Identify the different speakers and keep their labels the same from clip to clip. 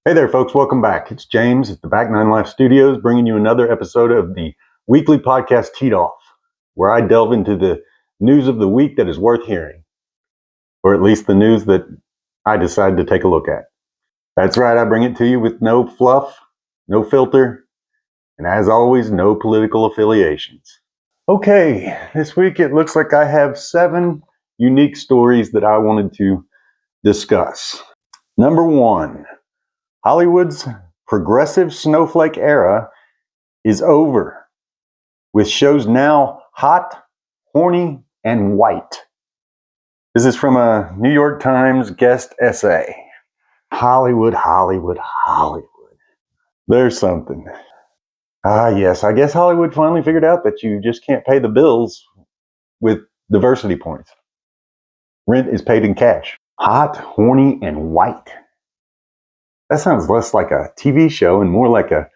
Speaker 1: Hey there, folks. Welcome back. It's James at the Back Nine Life Studios bringing you another episode of the weekly podcast Teed Off, where I delve into the news of the week that is worth hearing, or at least the news that I decided to take a look at. That's right, I bring it to you with no fluff, no filter, and as always, no political affiliations. Okay, this week it looks like I have 7 unique stories that I wanted to discuss. Number 1. Hollywood's progressive snowflake era is over, with shows now hot, horny, and white. This is from a New York Times guest essay. Hollywood, Hollywood, Hollywood. There's something. Yes, I guess Hollywood finally figured out that you just can't pay the bills with diversity points. Rent is paid in cash. Hot, horny, and white. That sounds less like a TV show and more like a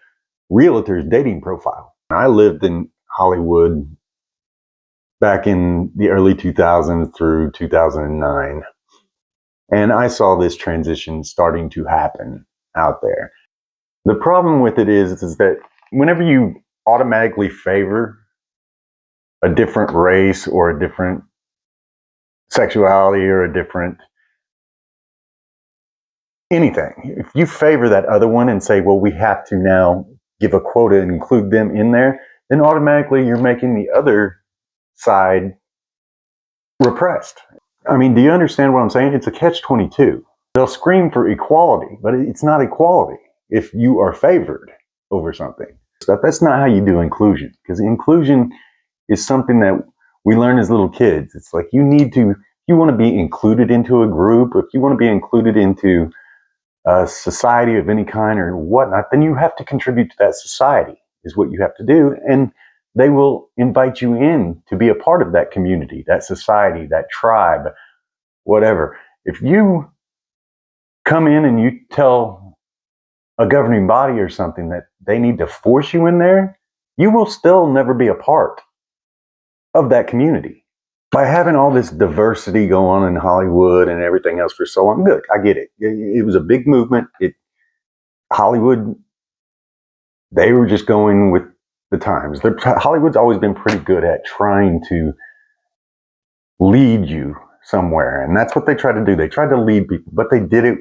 Speaker 1: realtor's dating profile. I lived in Hollywood back in the early 2000s through 2009, and I saw this transition starting to happen out there. The problem with it is that whenever you automatically favor a different race or a different sexuality or a different anything, if you favor that other one and say, well, we have to now give a quota and include them in there, then automatically you're making the other side repressed. I mean, do you understand what I'm saying? It's a catch-22. They'll scream for equality, but it's not equality if you are favored over something. That's not how you do inclusion, because inclusion is something that we learn as little kids. It's like you want to be included into a group, if you want to be included into a society of any kind or whatnot, then you have to contribute to that society, is what you have to do. And they will invite you in to be a part of that community, that society, that tribe, whatever. If you come in and you tell a governing body or something that they need to force you in there, you will still never be a part of that community. By having all this diversity go on in Hollywood and everything else for so long, good, I get it. It was a big movement. Hollywood, they were just going with the times. Hollywood's always been pretty good at trying to lead you somewhere, and that's what they tried to do. They tried to lead people, but they did it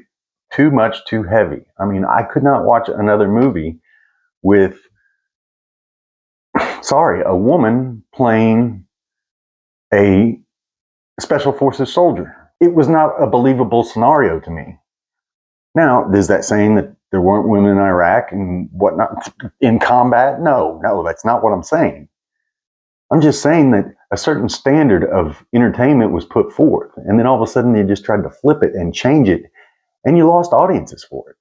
Speaker 1: too much, too heavy. I mean, I could not watch another movie with, a woman playing a special forces soldier. It was not a believable scenario to me. Now, is that saying that there weren't women in Iraq and whatnot in combat? No, that's not what I'm saying. I'm just saying that a certain standard of entertainment was put forth, and then all of a sudden they just tried to flip it and change it, and you lost audiences for it.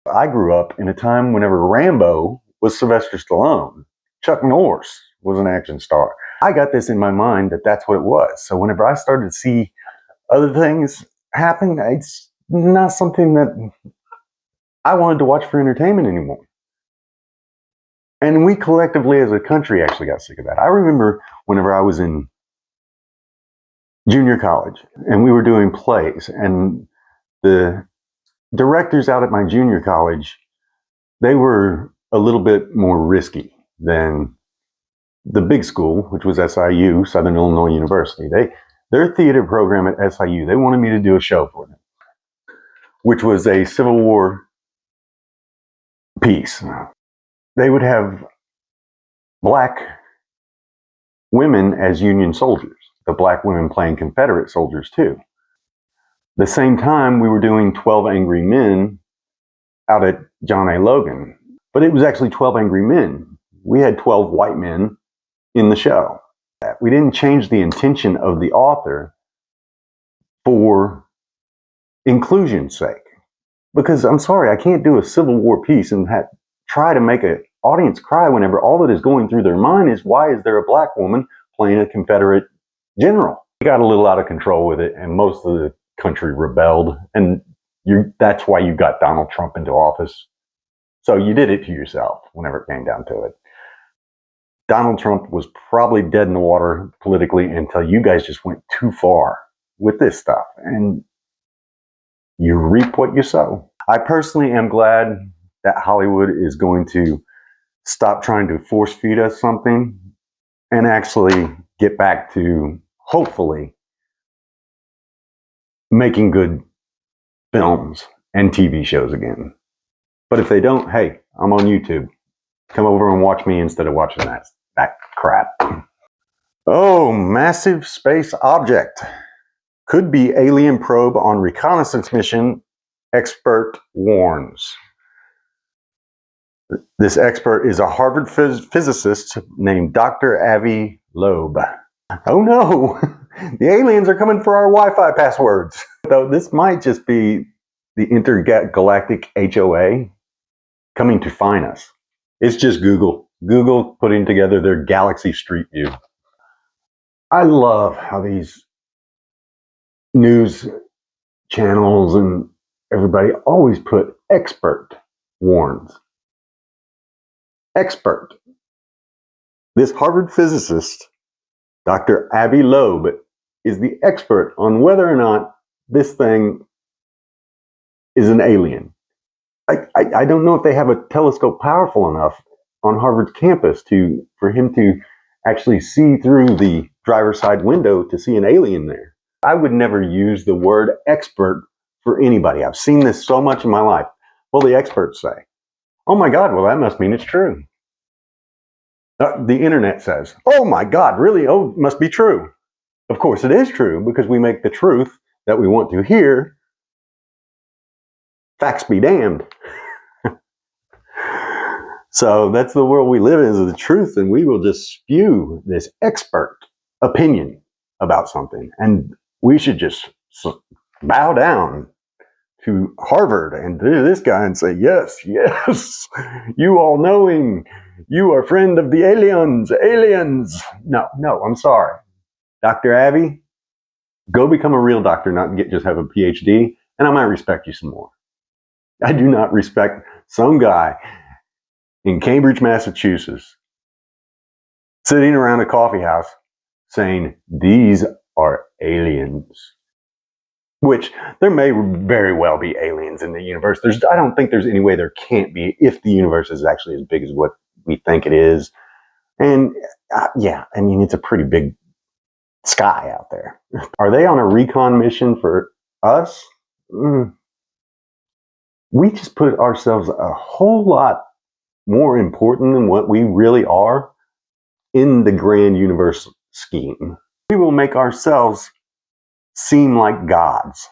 Speaker 1: I grew up in a time whenever Rambo was Sylvester Stallone. Chuck Norris was an action star. I got this in my mind that that's what it was. So whenever I started to see other things happen, it's not something that I wanted to watch for entertainment anymore. And we collectively as a country actually got sick of that. I remember whenever I was in junior college and we were doing plays, and the directors out at my junior college, they were a little bit more risky than the big school, which was SIU, Southern Illinois University. Their theater program at SIU, they wanted me to do a show for them, which was a Civil War piece. They would have black women as Union soldiers, the black women playing Confederate soldiers too. The same time, we were doing 12 Angry Men out at John A. Logan, but it was actually 12 Angry Men. We had 12 white men in the show. We didn't change the intention of the author for inclusion's sake. Because I'm sorry, I can't do a Civil War piece and try to make an audience cry whenever all that is going through their mind is, why is there a black woman playing a Confederate general? We got a little out of control with it, and most of the country rebelled, and that's why you got Donald Trump into office. So you did it to yourself whenever it came down to it. Donald Trump was probably dead in the water politically until you guys just went too far with this stuff, and you reap what you sow. I personally am glad that Hollywood is going to stop trying to force feed us something and actually get back to, hopefully, making good films and TV shows again. But if they don't, hey, I'm on YouTube. Come over and watch me instead of watching that crap. Oh, massive space object. Could be alien probe on reconnaissance mission, expert warns. This expert is a Harvard physicist named Dr. Avi Loeb. Oh no, the aliens are coming for our Wi-Fi passwords. Though this might just be the intergalactic HOA coming to find us. It's just Google. Google putting together their Galaxy Street View. I love how these news channels and everybody always put expert warns. Expert. This Harvard physicist, Dr. Avi Loeb, is the expert on whether or not this thing is an alien. I don't know if they have a telescope powerful enough on Harvard's campus for him to actually see through the driver's side window to see an alien there. I would never use the word expert for anybody. I've seen this so much in my life. Well, the experts say, oh my God, well, that must mean it's true. The internet says, oh my God, really? Oh, it must be true. Of course it is true, because we make the truth that we want to hear. Facts be damned. So that's the world we live in, is the truth, and we will just spew this expert opinion about something. And we should just bow down to Harvard and to this guy and say, yes, yes, you all knowing, you are friend of the aliens. No, I'm sorry. Dr. Avi, go become a real doctor, not just have a PhD, and I might respect you some more. I do not respect some guy in Cambridge, Massachusetts, sitting around a coffee house saying, these are aliens. Which there may very well be aliens in the universe. I don't think there's any way there can't be if the universe is actually as big as what we think it is. And yeah, I mean, it's a pretty big sky out there. Are they on a recon mission for us? We just put ourselves a whole lot more important than what we really are in the grand universe scheme. We will make ourselves seem like gods.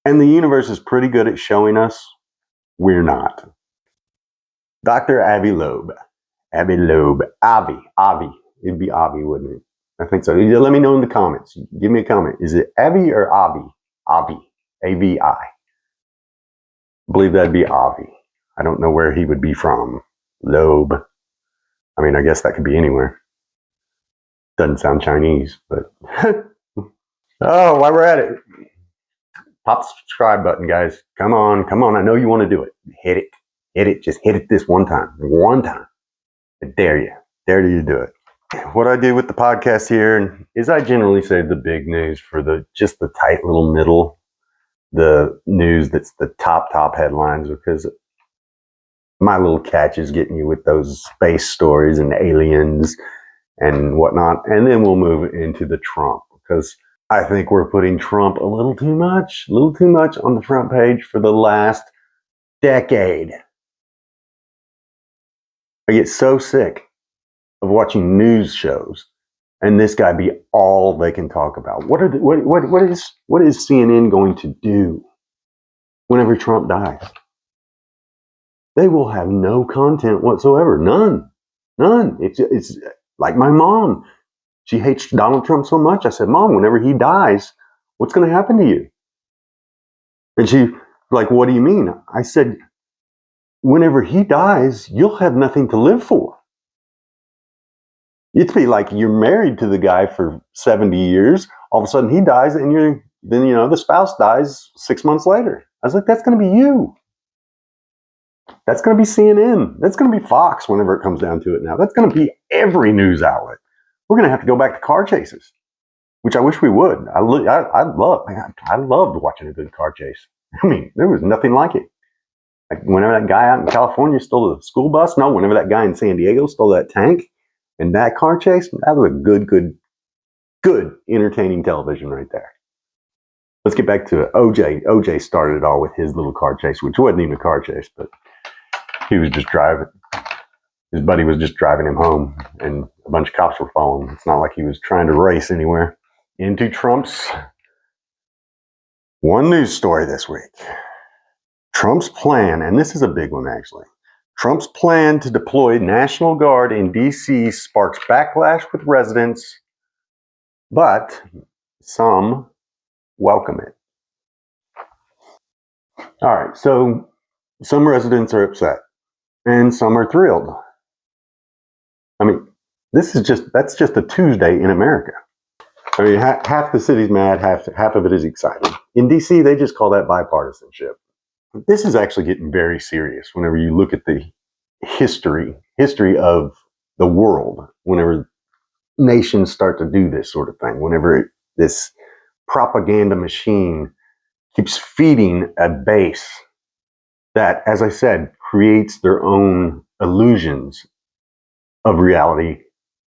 Speaker 1: And the universe is pretty good at showing us we're not. Dr. Avi Loeb. Avi. It'd be Avi, wouldn't it? I think so. Let me know in the comments. Give me a comment. Is it Avi or Avi? Avi. A-V-I. I believe that'd be Avi. I don't know where he would be from. Loeb. I mean, I guess that could be anywhere. Doesn't sound Chinese, but... Oh, while we're at it, pop the subscribe button, guys. Come on. I know you want to do it. Hit it. Just hit it this one time. I dare you. Dare you to do it. What I do with the podcast here is I generally save the big news for just the tight little middle, the news that's the top headlines, because my little catch is getting you with those space stories and aliens and whatnot. And then we'll move into the Trump, because I think we're putting Trump a little too much on the front page for the last decade. I get so sick of watching news shows and this guy be all they can talk about. What is CNN going to do whenever Trump dies? They will have no content whatsoever. None. It's like my mom. She hates Donald Trump so much. I said, Mom, whenever he dies, what's going to happen to you? And she like, what do you mean? I said, whenever he dies, you'll have nothing to live for. It'd be like you're married to the guy for 70 years. All of a sudden he dies, and then the spouse dies 6 months later. I was like, that's going to be you. That's going to be CNN. That's going to be Fox whenever it comes down to it now. That's going to be every news outlet. We're going to have to go back to car chases. which I wish we would. I loved watching a good car chase. I mean, there was nothing like it. Like whenever that guy out in California stole the school bus, no, whenever that guy in San Diego stole that tank, and that car chase, that was a good entertaining television right there. Let's get back to it. OJ started it all with his little car chase, which wasn't even a car chase, but he was just driving. His buddy was just driving him home, and a bunch of cops were following him. It's not like he was trying to race anywhere. Into Trump's one news story this week. Trump's plan, and this is a big one actually. Trump's plan to deploy National Guard in D.C. sparks backlash with residents, but some welcome it. All right, so some residents are upset, and some are thrilled. I mean, that's just a Tuesday in America. I mean, half the city's mad, half of it is excited. In D.C., they just call that bipartisanship. This is actually getting very serious whenever you look at the history of the world, whenever nations start to do this sort of thing, whenever this propaganda machine keeps feeding a base that, as I said, creates their own illusions of reality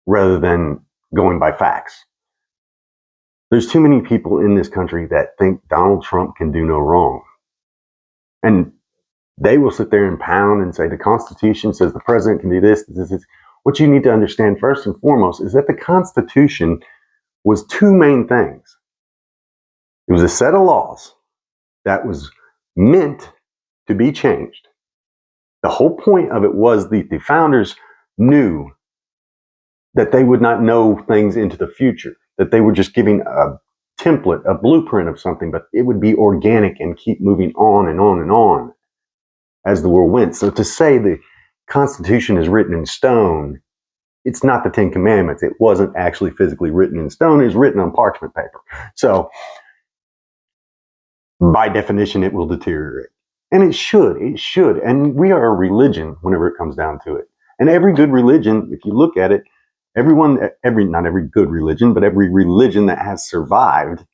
Speaker 1: rather than going by facts. There's too many people in this country that think Donald Trump can do no wrong. And they will sit there and pound and say the Constitution says the president can do this. What you need to understand first and foremost is that the Constitution was two main things. It was a set of laws that was meant to be changed. The whole point of it was the founders knew that they would not know things into the future, that they were just giving a template, a blueprint of something, but it would be organic and keep moving on and on and on as the world went. So to say the Constitution is written in stone, it's not the Ten Commandments. It wasn't actually physically written in stone. It was written on parchment paper. So by definition, it will deteriorate. And it should. And we are a religion whenever it comes down to it. And every good religion, if you look at it, not every good religion, but every religion that has survived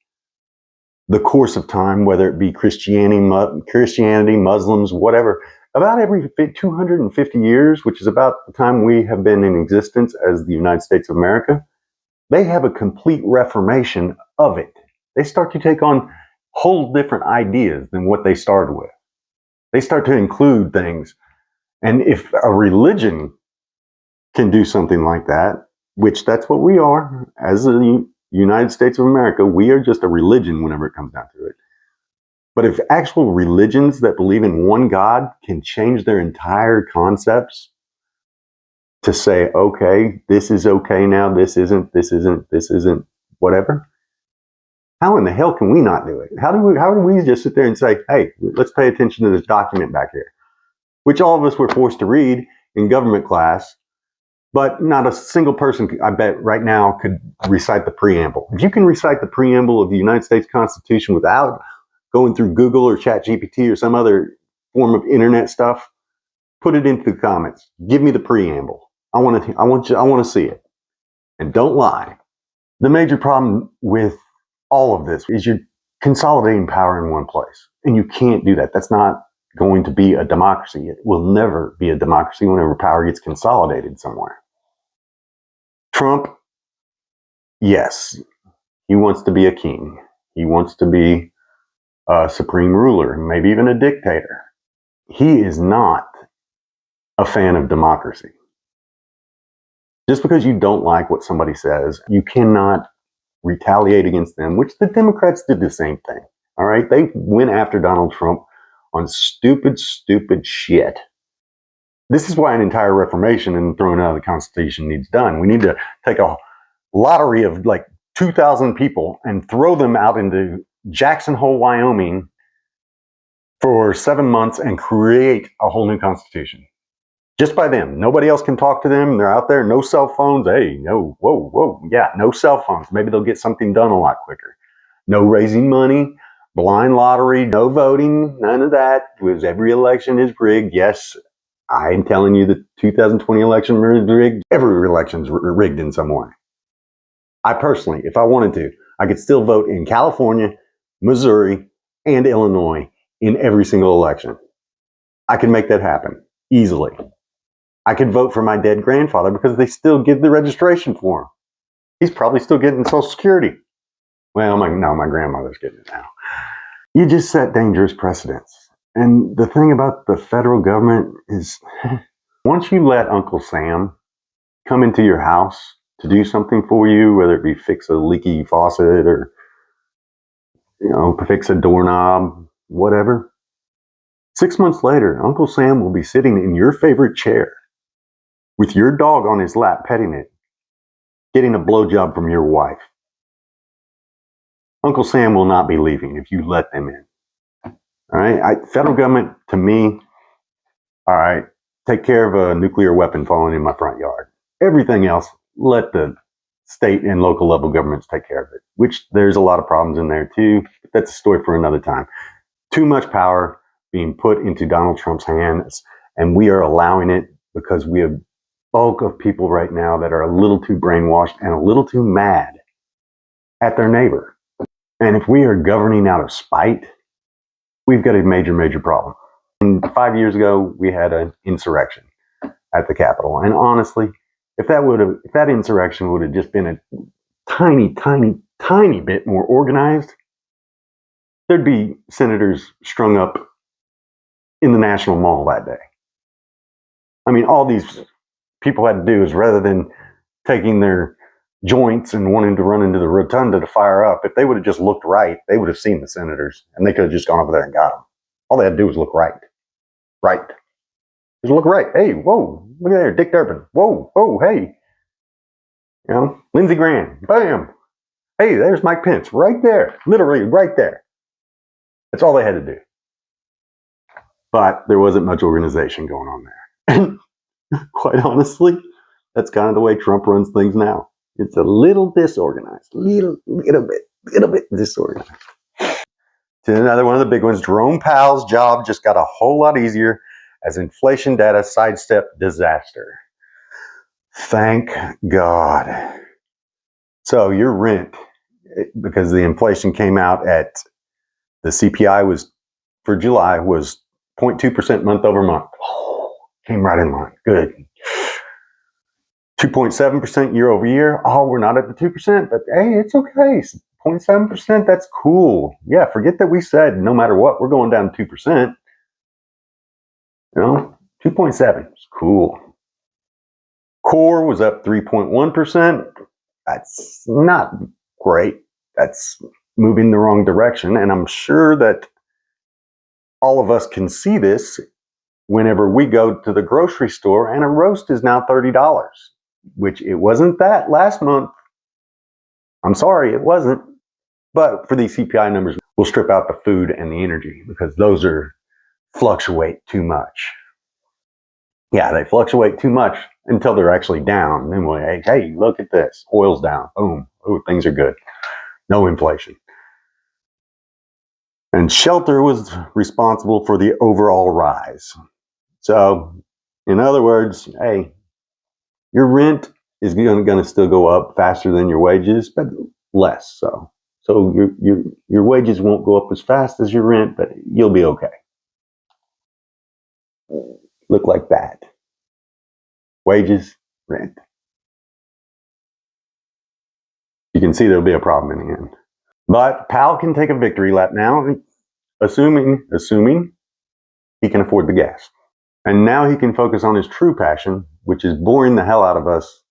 Speaker 1: the course of time, whether it be Christianity, Muslims, whatever, about every 250 years, which is about the time we have been in existence as the United States of America, they have a complete reformation of it. They start to take on whole different ideas than what they started with. They start to include things. And if a religion can do something like that, which that's what we are as the United States of America, we are just a religion whenever it comes down to it. But if actual religions that believe in one God can change their entire concepts to say, okay, this is okay now, this isn't, whatever, how in the hell can we not do it? How do we just sit there and say, hey, let's pay attention to this document back here, which all of us were forced to read in government class, but not a single person, I bet right now, could recite the preamble. If you can recite the preamble of the United States Constitution without going through Google or ChatGPT or some other form of internet stuff, put it into the comments. Give me the preamble. I want to see it. And don't lie. The major problem with all of this is you're consolidating power in one place. And you can't do that. That's not going to be a democracy. It will never be a democracy whenever power gets consolidated somewhere. Trump, yes, he wants to be a king. He wants to be a supreme ruler, maybe even a dictator. He is not a fan of democracy. Just because you don't like what somebody says, you cannot retaliate against them, which the Democrats did the same thing. All right? They went after Donald Trump on stupid shit. This is why an entire reformation and throwing out of the Constitution needs done. We need to take a lottery of like 2,000 people and throw them out into Jackson Hole, Wyoming for 7 months and create a whole new Constitution. Just by them. Nobody else can talk to them. They're out there. No cell phones. Hey, no, whoa. Yeah, no cell phones. Maybe they'll get something done a lot quicker. No raising money. Blind lottery. No voting. None of that. Because every election is rigged. Yes, I'm telling you the 2020 election is rigged. Every election's rigged in some way. I personally, if I wanted to, I could still vote in California, Missouri, and Illinois in every single election. I could make that happen easily. I could vote for my dead grandfather because they still give the registration for him. He's probably still getting Social Security. Well, my grandmother's getting it now. You just set dangerous precedents. And the thing about the federal government is once you let Uncle Sam come into your house to do something for you, whether it be fix a leaky faucet or, fix a doorknob, whatever, 6 months later, Uncle Sam will be sitting in your favorite chair with your dog on his lap, petting it, getting a blowjob from your wife. Uncle Sam will not be leaving if you let them in. All right? Federal government, to me, all right, take care of a nuclear weapon falling in my front yard. Everything else, let the state and local level governments take care of it, which there's a lot of problems in there too. But that's a story for another time. Too much power being put into Donald Trump's hands, and we are allowing it because we have bulk of people right now that are a little too brainwashed and a little too mad at their neighbor. And if we are governing out of spite, we've got a major, major problem. And 5 years ago, we had an insurrection at the Capitol. And honestly, if that insurrection would have just been a tiny, tiny, tiny bit more organized, there'd be senators strung up in the National Mall that day. I mean, all these people had to do is, rather than taking their joints and wanting to run into the rotunda to fire up, if they would have just looked right, they would have seen the senators and they could have just gone over there and got them. All they had to do was look right. Right. Just look right. Hey, whoa, look at there, Dick Durbin. Whoa, oh, hey. Lindsey Graham. Bam. Hey, there's Mike Pence right there. Literally right there. That's all they had to do. But there wasn't much organization going on there. And quite honestly, that's kind of the way Trump runs things now. It's a little disorganized, little bit disorganized. To another one of the big ones, Jerome Powell's job just got a whole lot easier as inflation data sidestepped disaster. Thank God. So your rent, because the inflation came out at, the CPI was, for July, was 0.2% month over month. Oh, came right in line. Good. 2.7% year over year. Oh, we're not at the 2%, but hey, it's okay. 0.7%, that's cool. Yeah, forget that we said no matter what, we're going down 2%. 2.7 is cool. Core was up 3.1%. That's not great. That's moving the wrong direction. And I'm sure that all of us can see this whenever we go to the grocery store and a roast is now $30, which it wasn't that last month. I'm sorry, it wasn't. But for these CPI numbers, we'll strip out the food and the energy because those fluctuate too much. Yeah, they fluctuate too much until they're actually down. Then we'll, hey, look at this. Oil's down. Boom. Oh, things are good. No inflation. And shelter was responsible for the overall rise. So, in other words, hey, your rent is going to still go up faster than your wages, but less so. So your wages won't go up as fast as your rent, but you'll be okay. Look like that. Wages, rent. You can see there'll be a problem in the end. But Powell can take a victory lap now, assuming he can afford the gas. And now he can focus on his true passion, which is boring the hell out of us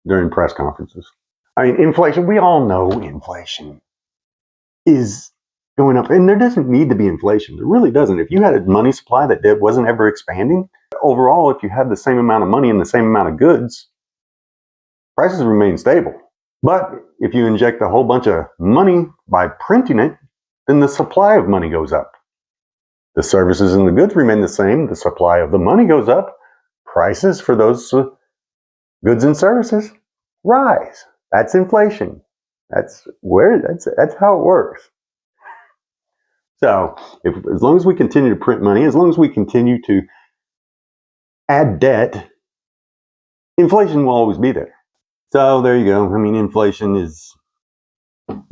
Speaker 1: during press conferences. I mean, inflation, we all know inflation is going up. And there doesn't need to be inflation. There really doesn't. If you had a money supply that wasn't ever expanding, overall, if you had the same amount of money and the same amount of goods, prices remain stable. But if you inject a whole bunch of money by printing it, then the supply of money goes up. The services and the goods remain the same. The supply of the money goes up. Prices for those goods and services rise. That's inflation. That's how it works. So, as long as we continue to print money, as long as we continue to add debt, inflation will always be there. So there you go. I mean, inflation is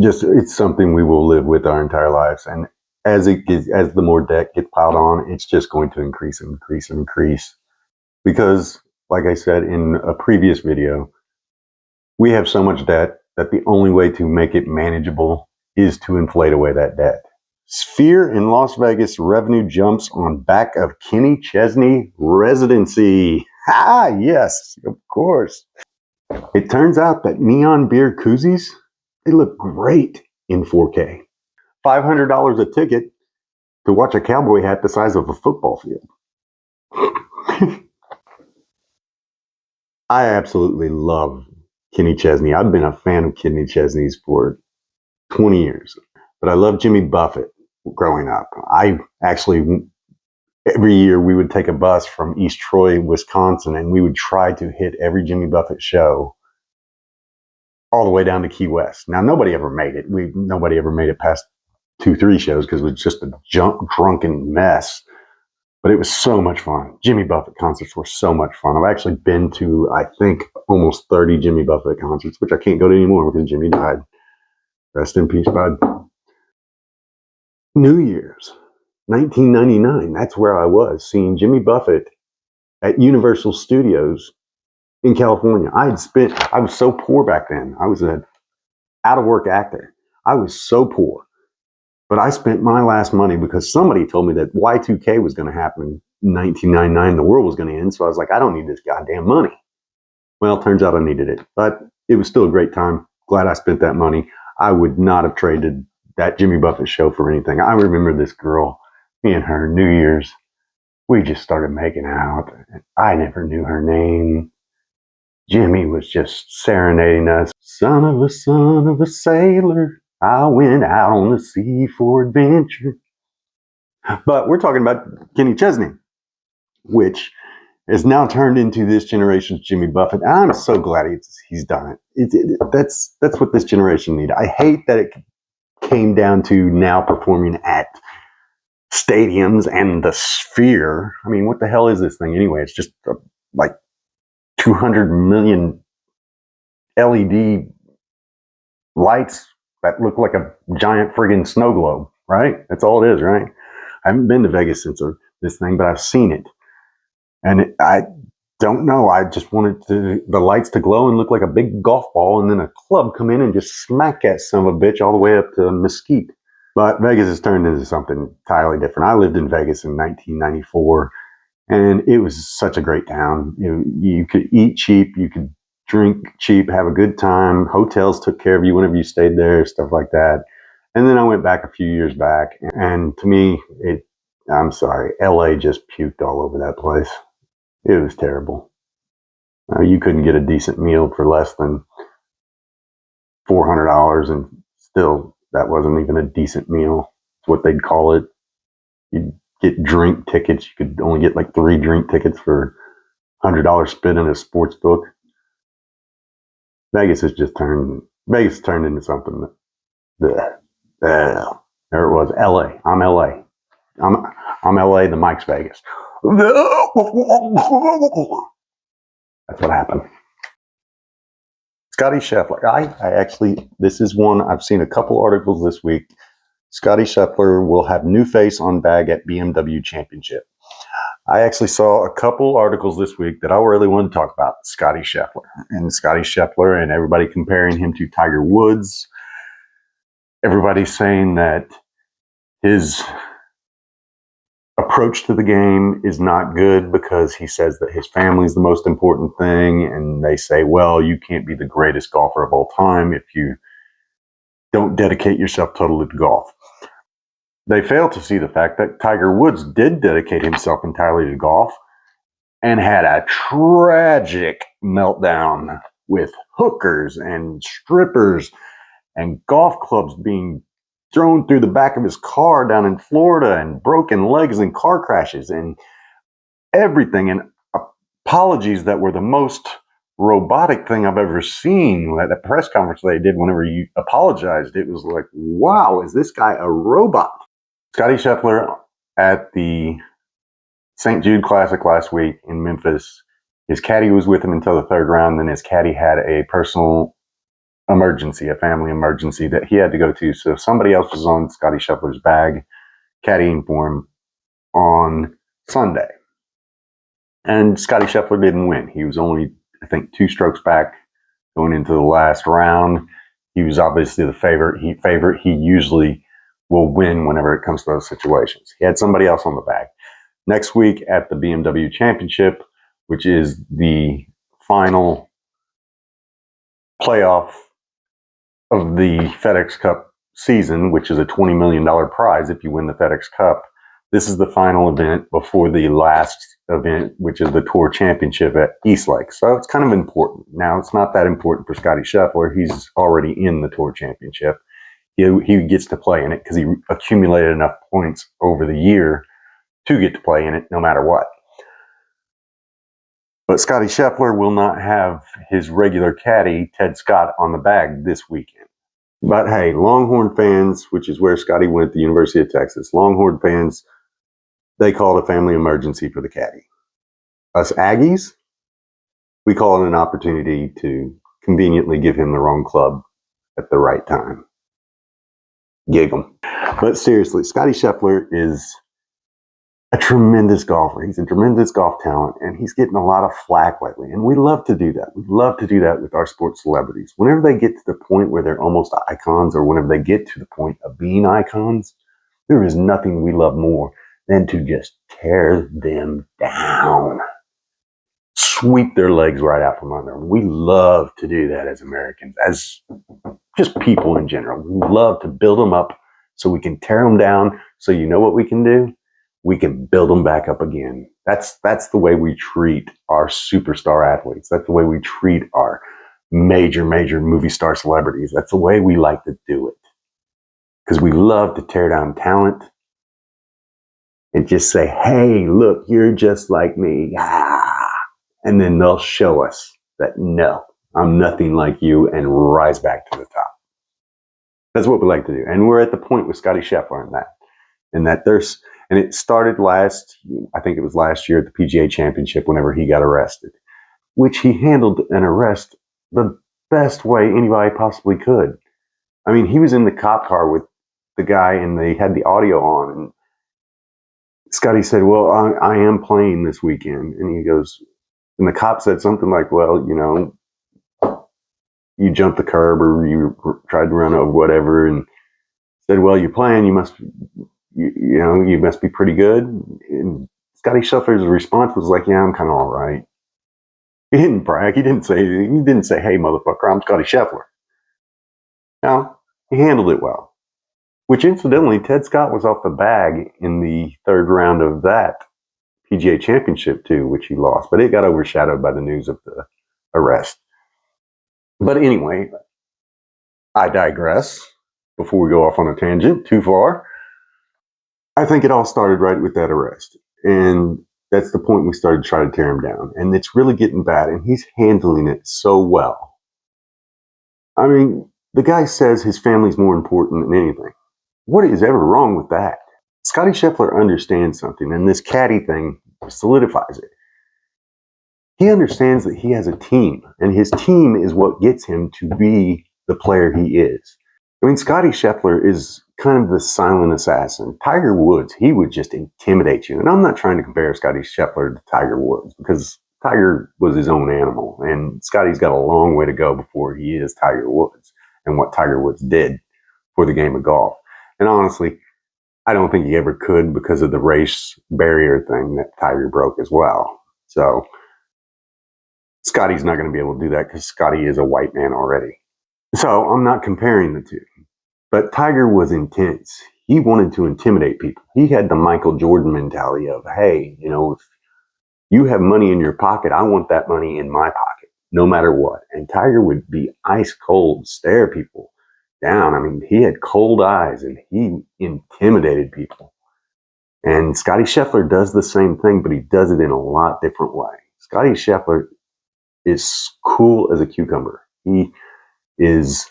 Speaker 1: just it's something we will live with our entire lives. And as the more debt gets piled on, it's just going to increase and increase and increase. Because, like I said in a previous video, we have so much debt that the only way to make it manageable is to inflate away that debt. Sphere in Las Vegas revenue jumps on back of Kenny Chesney residency. Ah, yes, of course. It turns out that neon beer koozies, they look great in 4K. $500 a ticket to watch a cowboy hat the size of a football field. I absolutely love Kenny Chesney. I've been a fan of Kenny Chesney's for 20 years, but I love Jimmy Buffett growing up. I actually, every year we would take a bus from East Troy, Wisconsin, and we would try to hit every Jimmy Buffett show all the way down to Key West. Now, nobody ever made it. Nobody ever made it past 2-3 shows because it was just a drunken mess. But it was so much fun. Jimmy Buffett concerts were so much fun. I've actually been to, I think, almost 30 Jimmy Buffett concerts, which I can't go to anymore because Jimmy died. Rest in peace, bud. New Year's, 1999. That's where I was, seeing Jimmy Buffett at Universal Studios in California. I was so poor back then. I was an out-of-work actor. I was so poor. But I spent my last money because somebody told me that Y2K was going to happen in 1999. The world was going to end. So I was like, I don't need this goddamn money. Well, it turns out I needed it. But it was still a great time. Glad I spent that money. I would not have traded that Jimmy Buffett show for anything. I remember this girl, me and her, New Year's. We just started making out. I never knew her name. Jimmy was just serenading us. Son of a sailor. I went out on the sea for adventure. But we're talking about Kenny Chesney, which has now turned into this generation's Jimmy Buffett. And I'm so glad he's done it. That's what this generation needed. I hate that it came down to now performing at stadiums and the Sphere. I mean, what the hell is this thing anyway? It's just like 200 million LED lights that look like a giant friggin' snow globe, right? That's all it is, right? I haven't been to Vegas since this thing, but I've seen it. And I don't know. I just wanted the lights to glow and look like a big golf ball, and then a club come in and just smack that son of a bitch all the way up to Mesquite. But Vegas has turned into something entirely different. I lived in Vegas in 1994, and it was such a great town. You could eat cheap, you could drink cheap, have a good time. Hotels took care of you whenever you stayed there, stuff like that. And then I went back a few years back, and to me, I'm sorry, LA just puked all over that place. It was terrible. You couldn't get a decent meal for less than $400, and still, that wasn't even a decent meal. It's what they'd call it. You'd get drink tickets. You could only get like 3 drink tickets for $100 spent in a sports book. Vegas turned into something that, there it was. LA. I'm LA. I'm LA, the Mike's Vegas. That's what happened. Scottie Scheffler. I actually, this is one, I've seen a couple articles this week. Scottie Scheffler will have new face on bag at BMW Championship. I actually saw a couple articles this week that I really wanted to talk about Scottie Scheffler and everybody comparing him to Tiger Woods. Everybody's saying that his approach to the game is not good because he says that his family is the most important thing. And they say, well, you can't be the greatest golfer of all time if you don't dedicate yourself totally to golf. They fail to see the fact that Tiger Woods did dedicate himself entirely to golf and had a tragic meltdown with hookers and strippers and golf clubs being thrown through the back of his car down in Florida, and broken legs and car crashes and everything, and apologies that were the most robotic thing I've ever seen. At the press conference they did, whenever you apologized, it was like, wow, is this guy a robot? Scottie Scheffler at the St. Jude Classic last week in Memphis. His caddy was with him until the 3rd round. Then his caddy had a personal emergency, a family emergency that he had to go to. So somebody else was on Scotty Scheffler's bag, caddying for him on Sunday. And Scotty Scheffler didn't win. He was only, I think, 2 strokes back going into the last round. He was obviously the favorite. He usually will win whenever it comes to those situations. He had somebody else on the bag. Next week at the BMW Championship, which is the final playoff of the FedEx Cup season, which is a $20 million prize if you win the FedEx Cup. This is the final event before the last event, which is the Tour Championship at Eastlake. So it's kind of important. Now, it's not that important for Scotty Scheffler. He's already in the Tour Championship. He gets to play in it because he accumulated enough points over the year to get to play in it no matter what. But Scotty Scheffler will not have his regular caddy, Ted Scott, on the bag this weekend. But hey, Longhorn fans, which is where Scotty went, the University of Texas, Longhorn fans, they call it a family emergency for the caddy. Us Aggies, we call it an opportunity to conveniently give him the wrong club at the right time. Gig 'em. But seriously, Scotty Scheffler is a tremendous golfer. He's a tremendous golf talent, and he's getting a lot of flack lately. And we love to do that. We love to do that with our sports celebrities. Whenever they get to the point where they're almost icons, or whenever they get to the point of being icons, there is nothing we love more than to just tear them down. Sweep their legs right out from under them. We love to do that as Americans, as just people in general. We love to build them up so we can tear them down. So you know what we can do? We can build them back up again. That's the way we treat our superstar athletes. That's the way we treat our major movie star celebrities. That's the way we like to do it. Because we love to tear down talent and just say, hey, look, you're just like me. Ah. And then they'll show us that, no, I'm nothing like you, and rise back to the top. That's what we like to do. And we're at the point with Scotty Scheffler in that there's, and it started I think it was last year at the PGA Championship whenever he got arrested, which he handled an arrest the best way anybody possibly could. I mean, he was in the cop car with the guy and they had the audio on, and Scotty said, well, I am playing this weekend. And he goes, and the cop said something like, well, you know, you jumped the curb or you tried to run over whatever, and said, well, you're playing, you must be pretty good. And Scotty Scheffler's response was like, yeah, I'm kind of all right. He didn't brag. He didn't say, hey, motherfucker, I'm Scotty Scheffler. No, he handled it well. Which, incidentally, Ted Scott was off the bag in the third round of that PGA Championship, too, which he lost. But it got overshadowed by the news of the arrest. But anyway, I digress before we go off on a tangent too far. I think it all started right with that arrest. And that's the point we started to try to tear him down. And it's really getting bad. And he's handling it so well. I mean, the guy says his family's more important than anything. What is ever wrong with that? Scotty Scheffler understands something, and this caddy thing solidifies it. He understands that he has a team, and his team is what gets him to be the player he is. I mean, Scotty Scheffler is kind of the silent assassin. Tiger Woods, he would just intimidate you. And I'm not trying to compare Scotty Scheffler to Tiger Woods, because Tiger was his own animal, and Scotty's got a long way to go before he is Tiger Woods and what Tiger Woods did for the game of golf. And honestly, I don't think he ever could, because of the race barrier thing that Tiger broke as well. So Scotty's not going to be able to do that, because Scotty is a white man already. So I'm not comparing the two. But Tiger was intense. He wanted to intimidate people. He had the Michael Jordan mentality of, hey, you know, if you have money in your pocket, I want that money in my pocket, no matter what. And Tiger would be ice cold, stare people down. I mean, he had cold eyes and he intimidated people. And Scotty Scheffler does the same thing, but he does it in a lot different way. Scotty Scheffler is cool as a cucumber. He is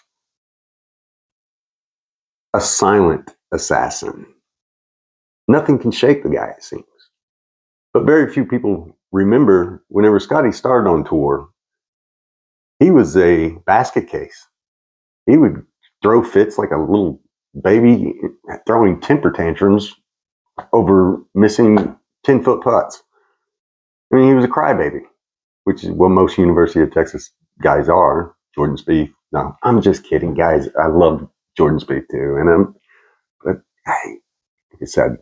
Speaker 1: a silent assassin. Nothing can shake the guy, it seems. But very few people remember whenever Scotty started on tour, he was a basket case. he would throw fits like a little baby throwing temper tantrums over missing 10-foot putts. I mean, he was a crybaby, which is what most University of Texas guys are. Jordan Spieth. No, I'm just kidding, guys. I love Jordan Spieth too, but like I said,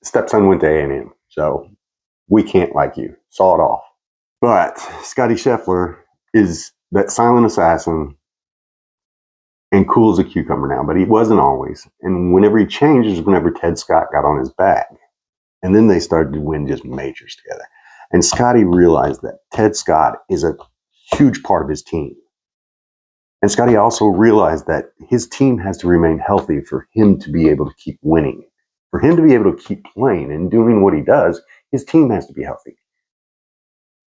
Speaker 1: stepson went to A&M, so we can't like you. Saw it off. But Scottie Scheffler is that silent assassin and cool as a cucumber now, but he wasn't always. And whenever he changed is whenever Ted Scott got on his back. And then they started to win just majors together. And Scottie realized that Ted Scott is a huge part of his team. And Scottie also realized that his team has to remain healthy for him to be able to keep winning. For him to be able to keep playing and doing what he does, his team has to be healthy.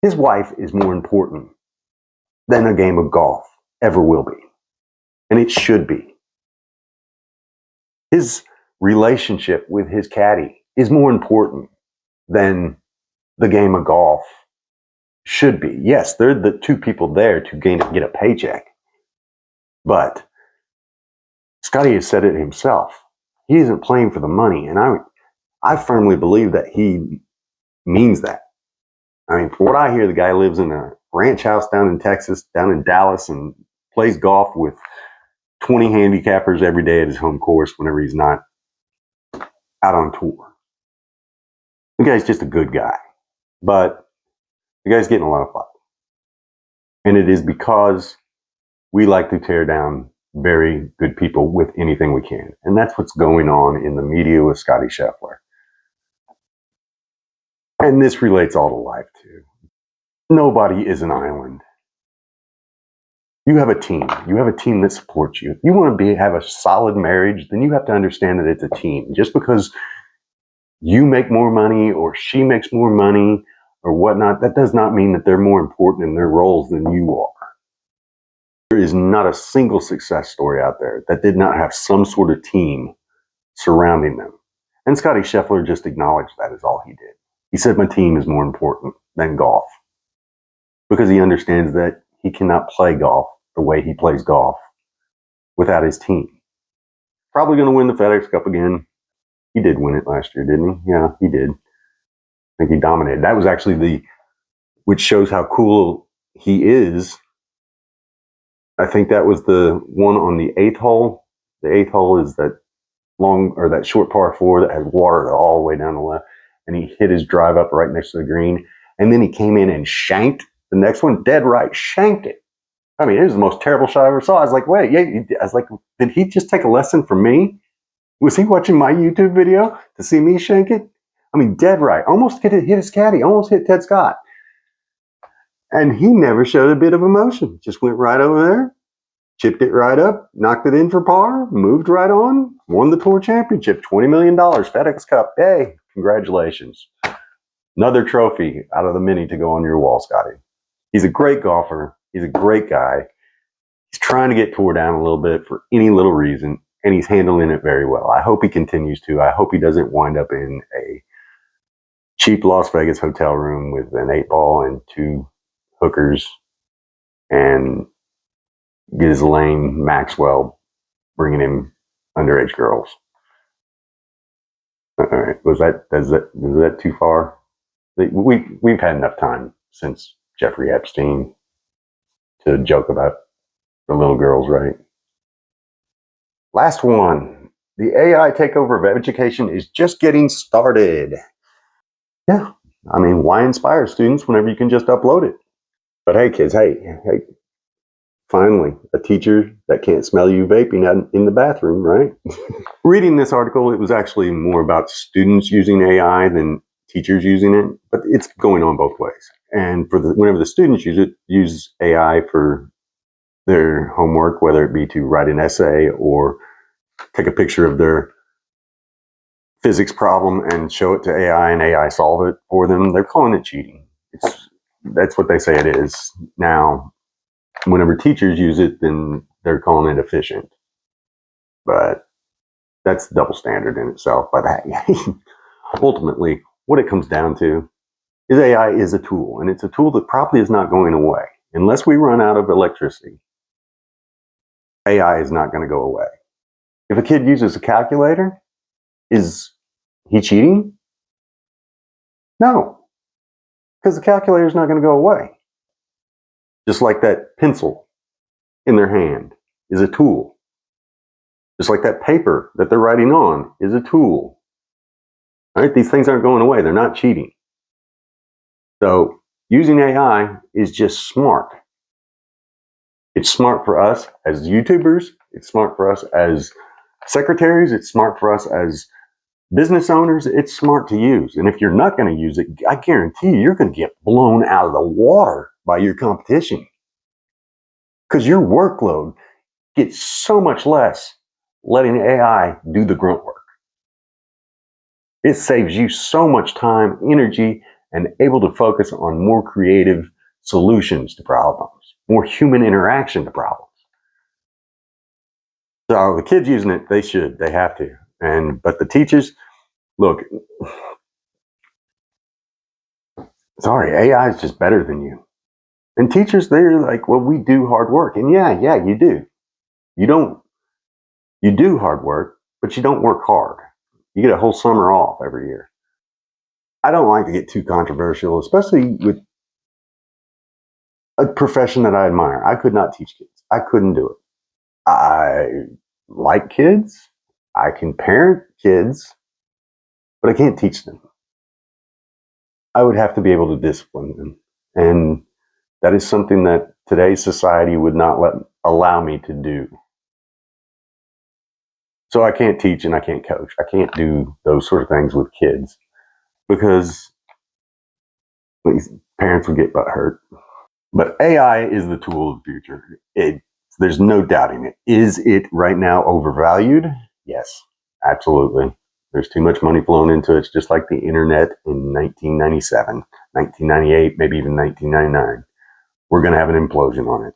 Speaker 1: His wife is more important than a game of golf ever will be. And it should be. His relationship with his caddy is more important than the game of golf should be. Yes, they're the two people there to get a paycheck. But Scottie has said it himself. He isn't playing for the money. And I firmly believe that he means that. I mean, from what I hear, the guy lives in a ranch house down in Texas, down in Dallas, and plays golf with 20 handicappers every day at his home course whenever he's not out on tour. The guy's just a good guy. But the guy's getting a lot of flack. And it is because we like to tear down very good people with anything we can. And that's what's going on in the media with Scottie Scheffler. And this relates all to life, too. Nobody is an island. You have a team. You have a team that supports you. If you want to have a solid marriage, then you have to understand that it's a team. Just because you make more money or she makes more money or whatnot, that does not mean that they're more important in their roles than you are. There is not a single success story out there that did not have some sort of team surrounding them. And Scottie Scheffler just acknowledged that is all he did. He said, my team is more important than golf. Because he understands that he cannot play golf the way he plays golf without his team. Probably going to win the FedEx Cup again. He did win it last year, didn't he? Yeah, he did. I think he dominated. That was actually which shows how cool he is. I think that was the one on the 8th hole. The 8th hole is that that short par 4 that has water all the way down the left. And he hit his drive up right next to the green. And then he came in and shanked the next one, dead right, shanked it. I mean, it was the most terrible shot I ever saw. I was like, wait, I was like, did he just take a lesson from me? Was he watching my YouTube video to see me shank it? I mean, dead right. Almost hit his caddy, almost hit Ted Scott. And he never showed a bit of emotion. Just went right over there, chipped it right up, knocked it in for par, moved right on, won the tour championship, $20 million, FedEx Cup. Hey, congratulations. Another trophy out of the many to go on your wall, Scottie. He's a great golfer. He's a great guy. He's trying to get tore down a little bit for any little reason, and he's handling it very well. I hope he continues to. I hope he doesn't wind up in a cheap Las Vegas hotel room with an 8-ball and 2 hookers and Ghislaine Maxwell bringing him underage girls. All right, is that too far? We've had enough time since Jeffrey Epstein to joke about the little girls, right? Last one. The AI takeover of education is just getting started. Yeah, I mean, why inspire students whenever you can just upload it? But hey, kids, hey, finally, a teacher that can't smell you vaping in the bathroom, right? Reading this article, it was actually more about students using AI than teachers using it, but it's going on both ways. And whenever the students use AI for their homework, whether it be to write an essay or take a picture of their physics problem and show it to AI and AI solve it for them, they're calling it cheating. That's what they say it is. Now, whenever teachers use it, then they're calling it efficient. But that's double standard in itself. But ultimately, what it comes down to is AI is a tool, and it's a tool that probably is not going away unless we run out of electricity. AI is not going to go away. If a kid uses a calculator, is he cheating? No, because the calculator is not going to go away. Just like that pencil in their hand is a tool. Just like that paper that they're writing on is a tool. All right, these things aren't going away. They're not cheating. So using AI is just smart. It's smart for us as YouTubers. It's smart for us as secretaries. It's smart for us as business owners. It's smart to use. And if you're not going to use it, I guarantee you're going to get blown out of the water by your competition. Because your workload gets so much less letting AI do the grunt work. It saves you so much time, energy, and able to focus on more creative solutions to problems, more human interaction to problems. So the kids using it, they should, they have to. But the teachers, look, sorry, AI is just better than you. And teachers, they're like, well, we do hard work. And yeah, you do. You do hard work, but you don't work hard. You get a whole summer off every year. I don't like to get too controversial, especially with a profession that I admire. I could not teach kids. I couldn't do it. I like kids. I can parent kids, but I can't teach them. I would have to be able to discipline them. And that is something that today's society would not allow me to do. So I can't teach and I can't coach. I can't do those sort of things with kids because parents would get butt hurt. But AI is the tool of the future. There's no doubting it. Is it right now overvalued? Yes, absolutely. There's too much money flowing into it. It's just like the internet in 1997, 1998, maybe even 1999. We're going to have an implosion on it.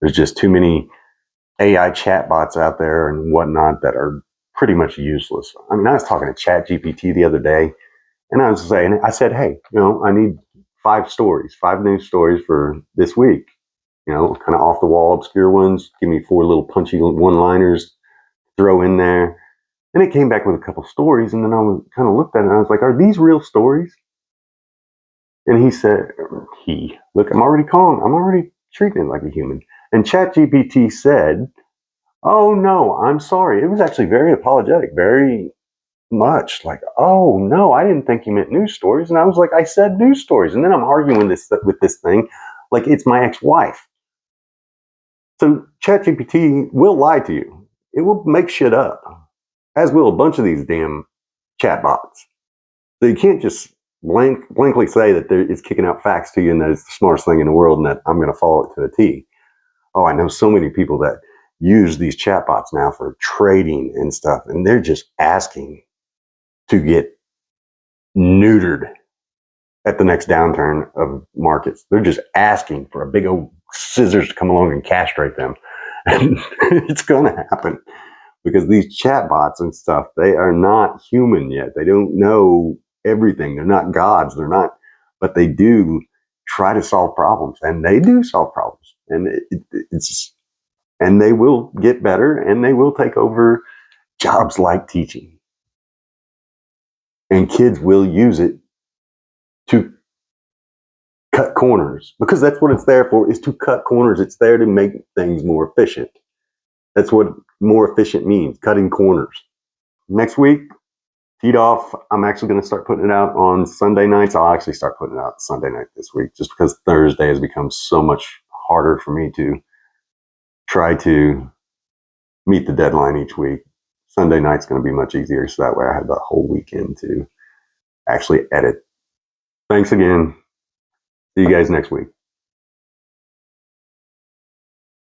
Speaker 1: There's just too many AI chatbots out there and whatnot that are pretty much useless. I mean, I was talking to ChatGPT the other day, and I said, hey, I need 5 news stories for this week. Kind of off the wall, obscure ones. Give me 4 little punchy one-liners, throw in there. And it came back with a couple stories, and then I kind of looked at it, and I was like, are these real stories? And he said, look, I'm already treating it like a human. And ChatGPT said, oh, no, I'm sorry. It was actually very apologetic, very much like, oh, no, I didn't think you meant news stories. And I was like, I said news stories. And then I'm arguing with this thing like it's my ex-wife. So ChatGPT will lie to you. It will make shit up, as will a bunch of these damn chatbots. So you can't just blankly say that it's kicking out facts to you and that it's the smartest thing in the world and that I'm going to follow it to a T. Oh, I know so many people that use these chatbots now for trading and stuff, and they're just asking to get neutered at the next downturn of markets. They're just asking for a big old scissors to come along and castrate them. And it's going to happen because these chatbots and stuff, they are not human yet. They don't know everything. They're not gods. But they do try to solve problems, and they do solve problems. And and they will get better, and they will take over jobs like teaching. And kids will use it to cut corners, because that's what it's there for, is to cut corners. It's there to make things more efficient. That's what more efficient means, cutting corners. Next week, Teed Off, I'm actually going to start putting it out on Sunday nights. I'll actually start putting it out Sunday night this week, just because Thursday has become so much harder for me to try to meet the deadline each week. Sunday night's going to be much easier, so that way I have the whole weekend to actually edit. Thanks again. See you guys next week.